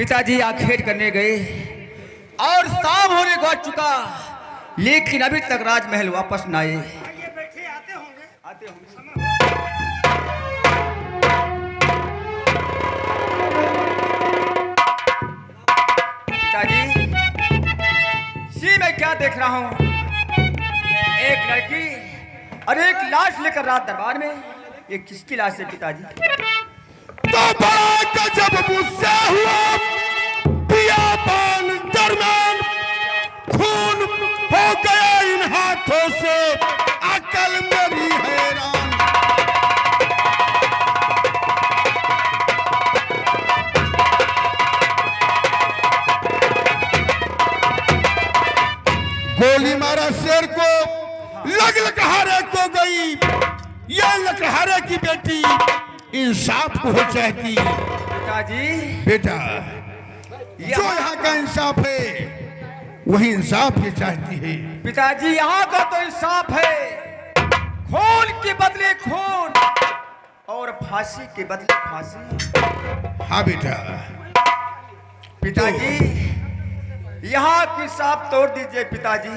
पिताजी आखेट करने गए और शाम होने को आ चुका, लेकिन अभी तक राजमहल वापस न आए। आते होंगे। पिताजी, सी मैं क्या देख रहा हूँ, एक लड़की और एक लाश लेकर रात दरबार में। ये किसकी लाश है पिताजी? तो बड़ा गजब मुझसे हुआ, बियाबान दरमियान खून हो गया इन हाथों से, अकल मेरी हैरान। गोली मारा शेर को, लग लकहारे को गई। ये लकहारे की बेटी इंसाफ को हो चाहती। पिताजी, बेटा, जो यहाँ का इंसाफ है वही इंसाफ ये चाहती है। पिताजी, यहाँ का तो इंसाफ है, खून के बदले खून और फांसी के बदले फांसी। हाँ बेटा। पिताजी, यहाँ की इंसाफ तोड़ दीजिए। पिताजी,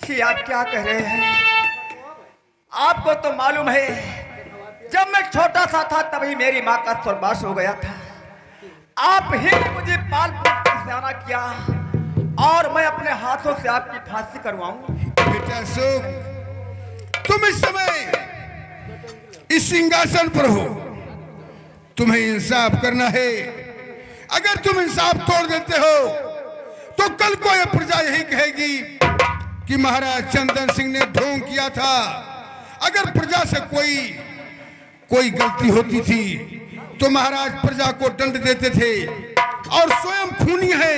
ये आप क्या कह रहे हैं? आपको तो मालूम है, जब मैं छोटा सा था तभी मेरी माँ का स्वर्गवास हो गया था। आप ही ने मुझे पाल पोस कर सयाना किया और मैं अपने हाथों से आपकी फांसी करवाऊं। बेटा सुख, तुम इस समय इस सिंहासन पर हो, तुम्हें इंसाफ करना है। अगर तुम इंसाफ तोड़ देते हो तो कल को यह प्रजा यही कहेगी कि महाराज चंदन सिंह ने ढोंग किया था। अगर प्रजा से कोई गलती होती थी तो महाराज प्रजा को दंड देते थे, और स्वयं खूनी है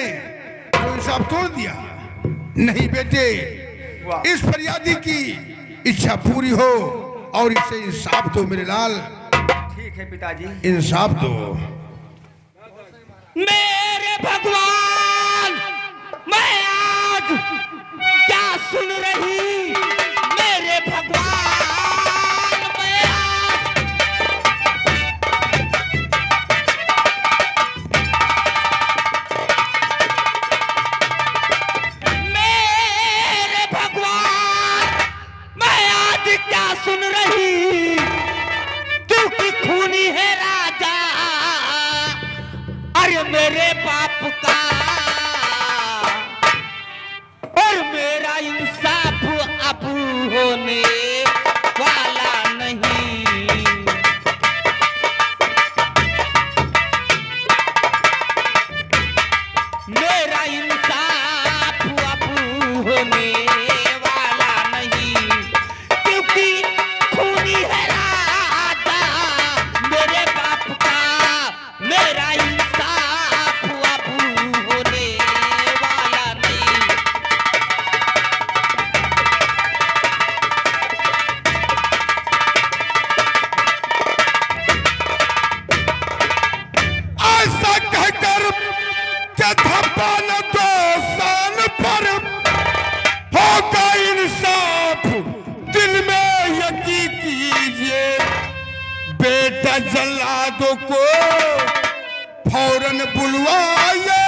तो इंसाफ तोड़ दिया। नहीं बेटे, इस फरियादी की इच्छा पूरी हो और इसे इंसाफ दो मेरे लाल। ठीक है पिताजी, इंसाफ दो। मेरे भगवान, मैं आज क्या सुन रही? मेरे भगवान, मैं आज मेरे भगवान, मैं आज क्या सुन रही? क्योंकि खूनी है राजा, अरे मेरे बाप का, और मेरा इंसाफ अब होने वाला नहीं। मेरा इंसाफ अब होने वाला नहीं, क्योंकि खूनी है राजा मेरे बाप का, मेरा इंसाफ अब होने वाला नहीं। ऐसा कहकर क्या धब्बा न दो सान पर, होगा इंसाफ दिल में यकीन कीजिए। बेटा जल्लादों को फौरन बुलवाइए,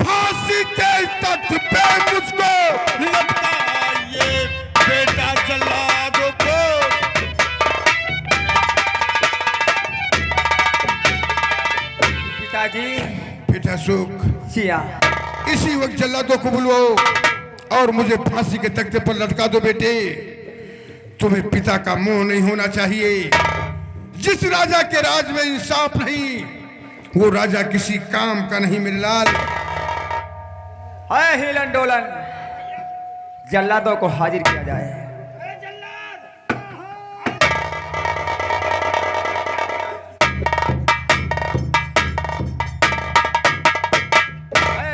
फांसी के तख्त पे मुझको लटकाइए। बेटा जल्लादों को। पिताजी। बेटा सुख, सिया, इसी वक्त जल्लादों को बुलवाओ और मुझे फांसी के तख्ते पर लटका दो। बेटे, तुम्हें पिता का मोह नहीं होना चाहिए। जिस राजा के राज में इंसाफ नहीं, वो राजा किसी काम का नहीं मेरे लाल। है हिलन डोलन, जल्लादों को हाजिर किया जाए।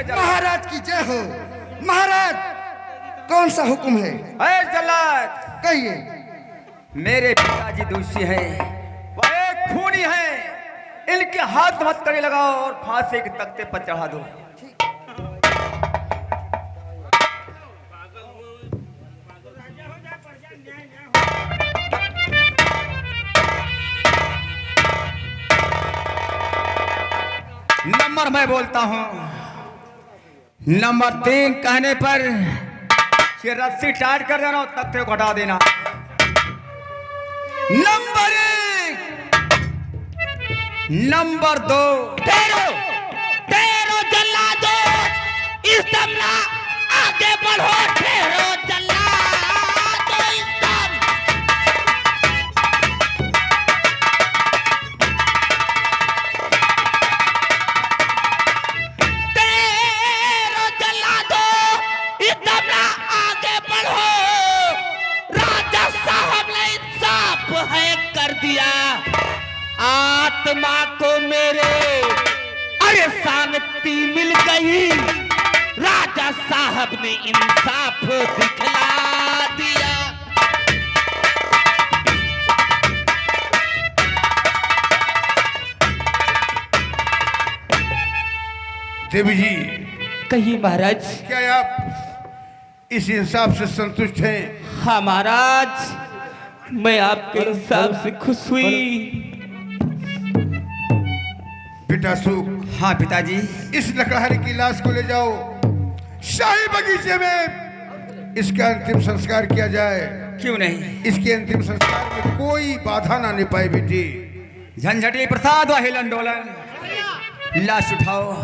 महाराज की जय हो। महाराज, कौन सा हुक्म है? है जल्लाद, कहिए। मेरे पिताजी दोषी हैं, वह एक खूनी हैं। इनके हाथ मत करे लगाओ और फांसी के तख्ते पर चढ़ा दो। नंबर मैं बोलता हूं। नंबर 3 कहने पर ये रस्सी टाइट कर देना और तख्ते को हटा देना। Number 1, number 2। ठहरो जल्लादो, इस दम ना आगे बढ़ो। ठहरो जल्लादो, इस दम। ठहरो जल्लादो, इस दम ना आगे बढ़ो। राजा साहब ने इंसाफ है कर दिया। आत्मा को मेरे अरे शांति मिल गई। राजा साहब ने इंसाफ दिखला दिया। देवी जी, कहिए महाराज। क्या आप इस इंसाफ से संतुष्ट हैं? हाँ महाराज, मैं आपके इंसाफ से खुश हुई। बेटा सुख, हाँ पिताजी। इस लकड़हारे की लाश को ले जाओ, शाही बगीचे में इसका अंतिम संस्कार किया जाए। क्यों नहीं? इसके अंतिम संस्कार में कोई बाधा ना नहीं पाए बेटी। झंझटी प्रसाद व हिलन डोलन। लाश उठाओ,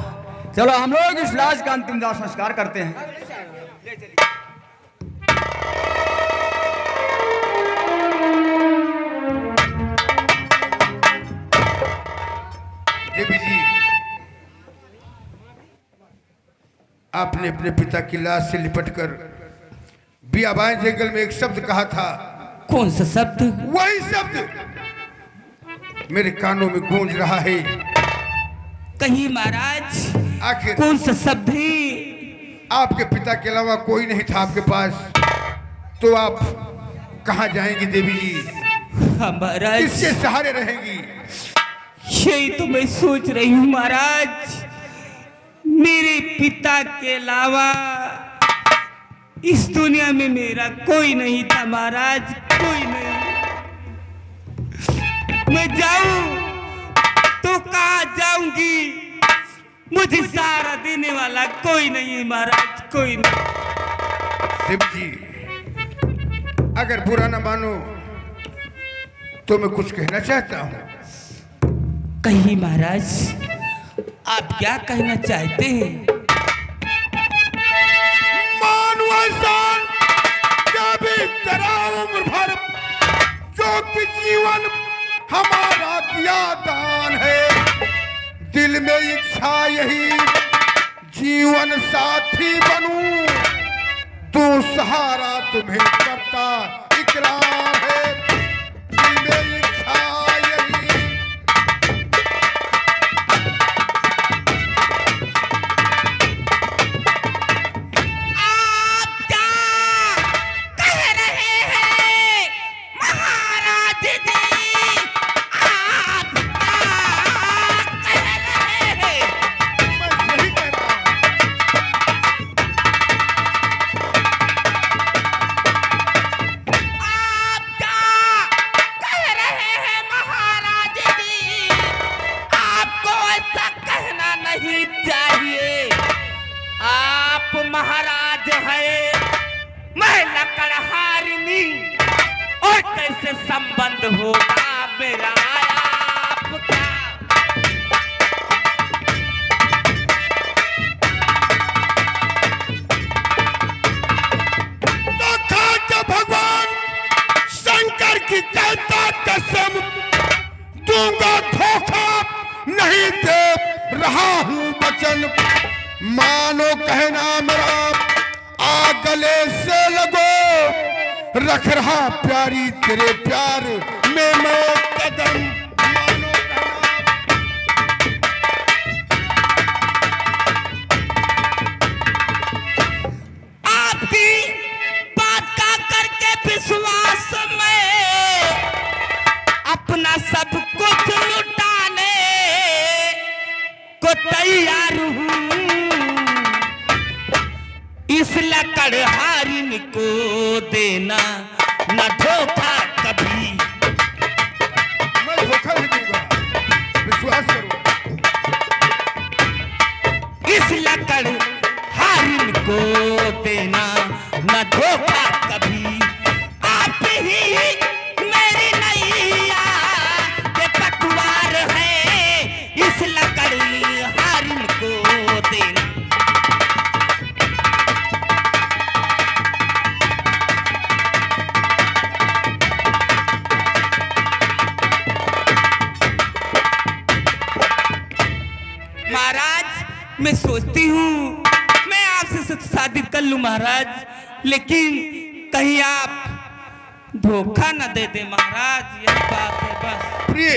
चलो हम लोग इस लाश का अंतिम दाह संस्कार करते हैं। देवी जी, आपने अपने पिता की लाश से लिपटकर बियाबान जंगल में एक शब्द कहा था। कौन सा शब्द? वही शब्द मेरे कानों में गूंज रहा है। कहिए महाराज, आखिर कौन सा शब्द है? आपके पिता के अलावा कोई नहीं था आपके पास, तो आप कहाँ जाएंगी देवी जी? हाँ महाराज, किसके सहारे रहेंगी? यही तो मैं सोच रही हूँ महाराज। मेरे पिता के अलावा इस दुनिया में मेरा कोई नहीं था महाराज, कोई नहीं। मैं जाऊं तो कहाँ जाऊंगी? मुझे सहारा देने वाला कोई नहीं है महाराज, कोई नहीं। देवी जी, अगर बुरा ना मानो तो मैं कुछ कहना चाहता हूँ। कहिए महाराज, आप क्या कहना चाहते हैं? मानो इंसान क्या भी तेरा उम्र भर जो कि जीवन हमारा दिया दान है। दिल में इच्छा यही जीवन साथी बनूं, तू सहारा तुम्हें करता इकरार है। दिल में इच्छा यही। आप क्या कह रहे हैं महाराज जी? आप क्या कह रहे हैं? मैं यही कह रहा हूं। आप क्या कह रहे हैं महाराज जी? आपको ऐसा कहना नहीं चाहिए। आप महाराज हैं, मैं लकड़हारिनी, और कैसे संबंध होगा मेरा आपका? तो खाके भगवान शंकर की जयता कसम दूंगा, धोखा नहीं दे रहा हूं वचन। मानो कहना मेरा आ गले से लगो, रख रहा प्यारी तेरे प्यार में मैं कदम। मानो आपकी बात का करके विश्वास में अपना सब कुछ लुटाने को तैयार हूँ। इस लकड़हारिन को देना न धोखा कभी। मैं धोखा नहीं दूंगा, विश्वास करो। हर हारिन को देना। महाराज मैं सोचती हूँ मैं आपसे शादी कर लूं महाराज, लेकिन कहीं आप धोखा न दे दे महाराज, यही बात है बस। प्रिय,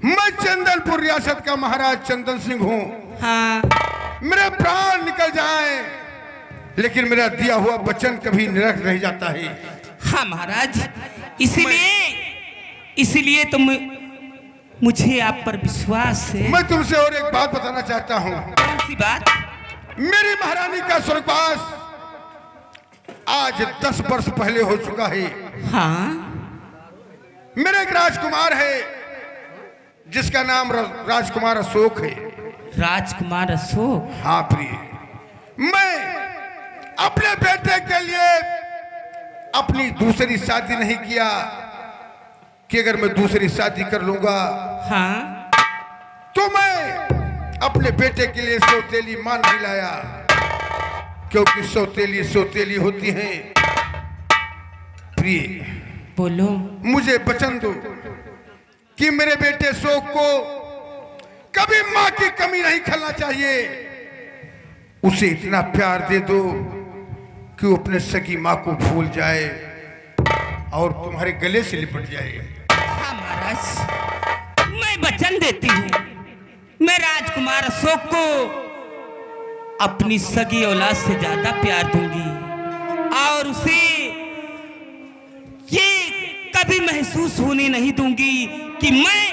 मैं चंदनपुर रियासत का महाराज चंदन सिंह हूँ। हाँ मेरे प्राण निकल जाए लेकिन मेरा दिया हुआ वचन कभी निरस्त नहीं जाता है। हाँ महाराज, इसीलिए तो मुझे आप पर विश्वास है। मैं तुमसे और एक बात बताना चाहता हूँ। कौन सी बात? मेरी महारानी का स्वर्गवास आज 10 वर्ष पहले हो चुका है। हाँ मेरे एक राजकुमार है जिसका नाम राजकुमार अशोक है। राजकुमार अशोक? हाँ प्रिय, मैं अपने बेटे के लिए अपनी दूसरी शादी नहीं किया कि अगर मैं दूसरी शादी कर लूंगा हाँ तो मैं अपने बेटे के लिए सौतेली मां नहीं लाया, क्योंकि सौतेली होती हैं। प्रिय बोलो। मुझे वचन दो कि मेरे बेटे शोक को कभी मां की कमी नहीं खलना चाहिए। उसे इतना प्यार दे दो कि वो अपने सगी मां को भूल जाए और तुम्हारे गले से लिपट जाए। हाँ महाराज, मैं वचन देती हूँ मैं राजकुमार अशोक को अपनी सगी औलाद से ज्यादा प्यार दूंगी और उसे ये कभी महसूस होने नहीं दूंगी कि मैं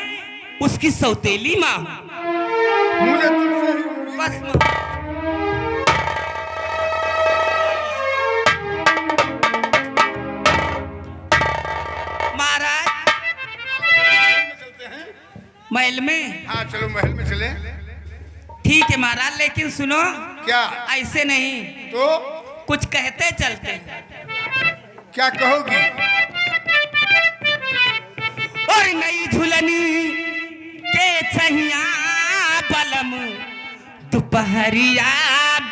उसकी सौतेली मां हूं। मुझे तुमसे ही उम्मीद बस है। महाराज महल में? हाँ चलो महल में चले। ठीक है महाराज, लेकिन सुनो। क्या? ऐसे नहीं तो कुछ कहते चलते हैं। क्या कहोगी? और नई झुलनी के छैया बलम दोपहरिया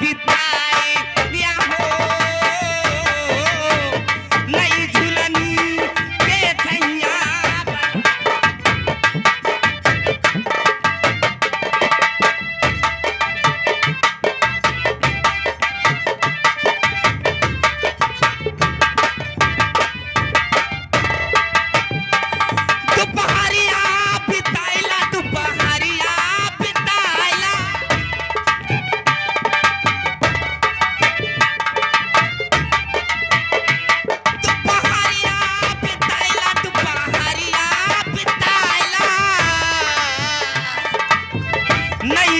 बिताए लिया हो। नई झुलनी के छैया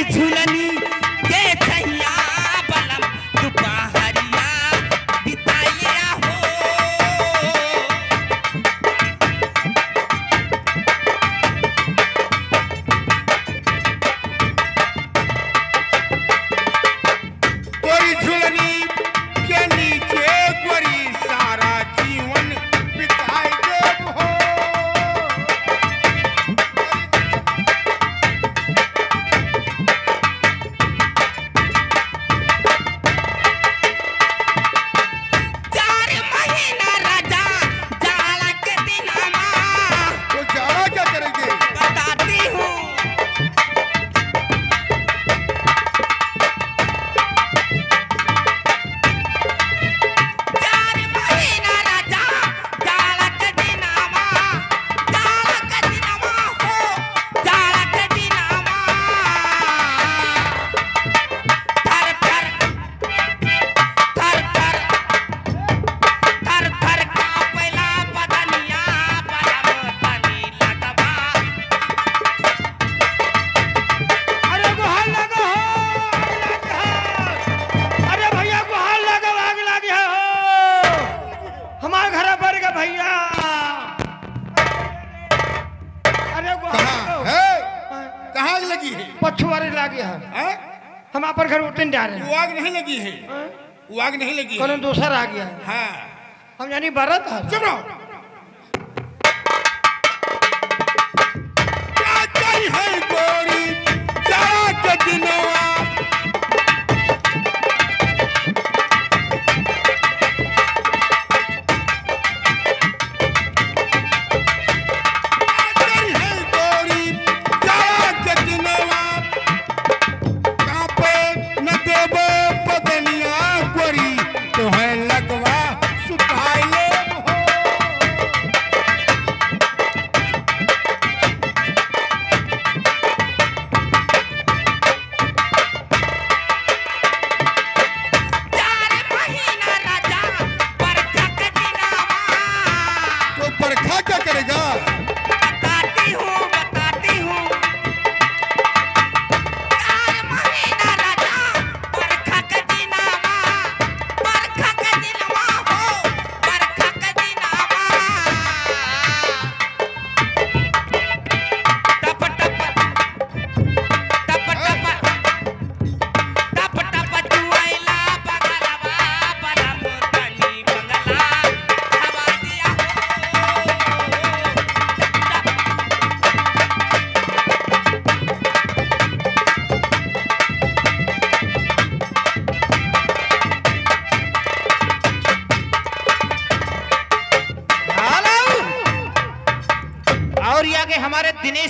झुलनी के छैया बलम दोपहरिया बिताया हो। कोई झुलनी के नीचे कोई सारा जीवन बिताए देव हो। पछुआरे लागे है हम आप घर उठने जा रहे हैं। वो आग नहीं लगी है, वो आग नहीं लगी कौन दूसर आ गया है। हाँ हम यानी भारत है। चुप रहो। क्या है गोरी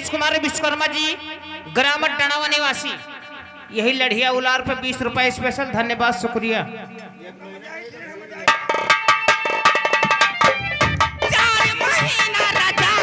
दिनेश कुमार विश्वकर्मा जी, ग्राम टणावा निवासी। यही लड़िया उलार पे 20 रुपए स्पेशल। धन्यवाद, शुक्रिया। 4 महीना राजा